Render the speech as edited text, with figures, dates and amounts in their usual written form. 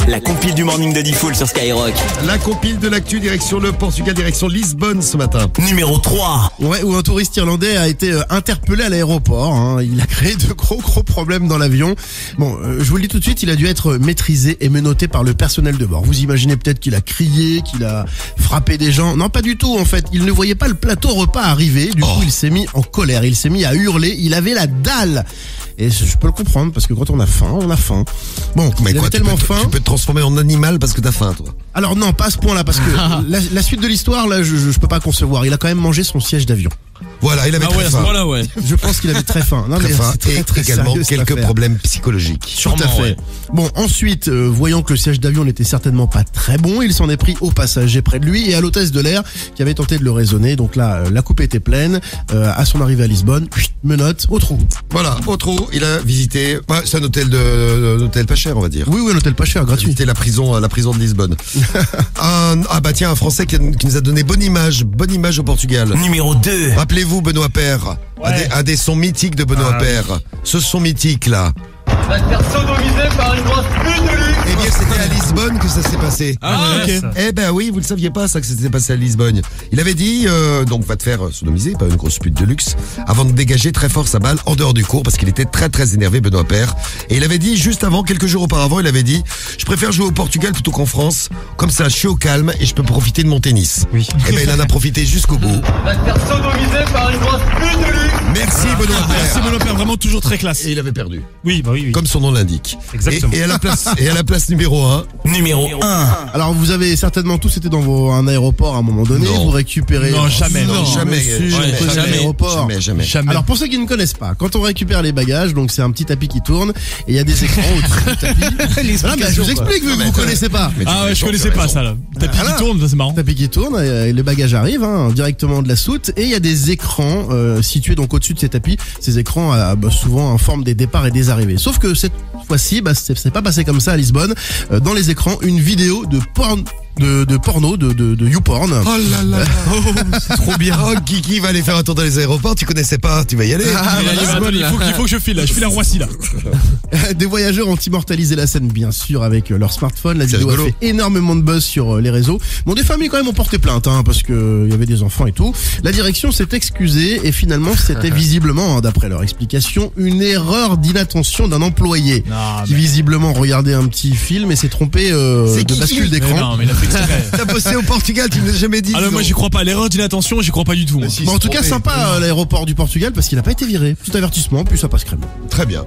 La compile du morning de Diffoul sur Skyrock. La compile de l'actu direction le Portugal, direction Lisbonne ce matin. Numéro 3. Ouais, où un touriste irlandais a été interpellé à l'aéroport. Hein. Il a créé de gros problèmes dans l'avion. Bon, je vous le dis tout de suite, il a dû être maîtrisé et menotté par le personnel de bord. Vous imaginez peut-être qu'il a crié, qu'il a frappé des gens. Non, pas du tout en fait. Il ne voyait pas le plateau repas arriver. Du coup, il s'est mis en colère. Il s'est mis à hurler. Il avait la dalle. Et je peux le comprendre parce que quand on a faim, on a faim. Bon, Mais il avait tellement faim. Tu peux te transformer en animal parce que t'as faim, toi. Alors non, pas à ce point-là, parce que la suite de l'histoire, là, je peux pas concevoir. Il a quand même mangé son siège d'avion. Voilà, il avait très faim. Voilà, ouais. Je pense qu'il avait très faim. Non, Très mais faim c'est très et également sérieux, cette quelques affaire. problèmes psychologiques. Tout à fait. ouais. Bon, ensuite, voyant que le siège d'avion n'était certainement pas très bon, il s'en est pris aux passagers près de lui et à l'hôtesse de l'air qui avait tenté de le raisonner. Donc là, la coupe était pleine. À son arrivée à Lisbonne, menottes au trou. Voilà, au trou, il a visité. C'est un hôtel pas cher, on va dire. Oui, un hôtel pas cher, gratuit. Visité la prison de Lisbonne. Un Français qui nous a donné bonne image au Portugal. Numéro 2. Rappelez-vous Benoît Paire, un des sons mythiques de Benoît Paire. Ce son mythique là. Va te faire sodomiser par une grosse pute de luxe. Eh bien, c'était à Lisbonne que ça s'est passé. Ok. Eh ben oui, vous le saviez pas ça que c'était passé à Lisbonne. Il avait dit donc va te faire sodomiser par une grosse pute de luxe avant de dégager très fort sa balle en dehors du cours parce qu'il était très énervé Benoît Paire. Et il avait dit juste avant, quelques jours auparavant, il avait dit je préfère jouer au Portugal plutôt qu'en France. Comme ça, je suis au calme et je peux profiter de mon tennis. Oui. Eh ben il en a profité jusqu'au bout. Va te faire sodomiser par une grosse pute de luxe. Merci Benoît Paire. Merci Benoît Paire, vraiment toujours très classe. Et il avait perdu, Oui, bah oui. comme son nom l'indique. Exactement. Et à la place numéro 1. Numéro 1. Alors vous avez certainement tous été dans un aéroport à un moment donné, Non. vous récupérez... Non, jamais, non. Jamais, monsieur, jamais, vous prenez jamais, l'aéroport. Jamais. Jamais. Alors pour ceux qui ne connaissent pas, quand on récupère les bagages, donc c'est un petit tapis qui tourne et il y a des écrans au-dessus du tapis. Voilà, mais je vous explique vu que vous connaissez pas. Mais tu Ah as ouais, je raison, connaissais tu as pas raison. ça là. Tapis Voilà. qui tourne, ça, c'est marrant. Tapis qui tourne et les bagages arrivent directement de la soute et il y a des écrans situés donc au-dessus de ces tapis. Ces écrans souvent informent des départs et des arrivées. Sauf que cette fois-ci, c'est pas passé comme ça à Lisbonne. Dans les écrans, une vidéo de porno, de YouPorn. Oh là là, c'est trop bien. Oh, Kiki va aller faire un tour dans les aéroports, tu connaissais pas, tu vas y aller. Il faut que je file là. Je file à Roissy là. Des voyageurs ont immortalisé la scène, bien sûr, avec leur smartphone. La C'est vidéo rigolo. a fait énormément de buzz sur les réseaux. Bon, des familles quand même ont porté plainte, parce que il y avait des enfants et tout. La direction s'est excusée et finalement c'était visiblement, d'après leur explication, une erreur d'inattention d'un employé Non, qui visiblement regardait un petit film et s'est trompé C'est de qui bascule Mais d'écran. non, mais il a fait exprès. T'as bossé au Portugal, tu ne l'as jamais dit. Ah non, moi j'y crois pas. L'erreur d'inattention, j'y crois pas du tout. moi. si. Bon, en tout cas, trompé. sympa l'aéroport du Portugal parce qu'il n'a pas été viré. Petit avertissement, puis ça passe crème. Très bien.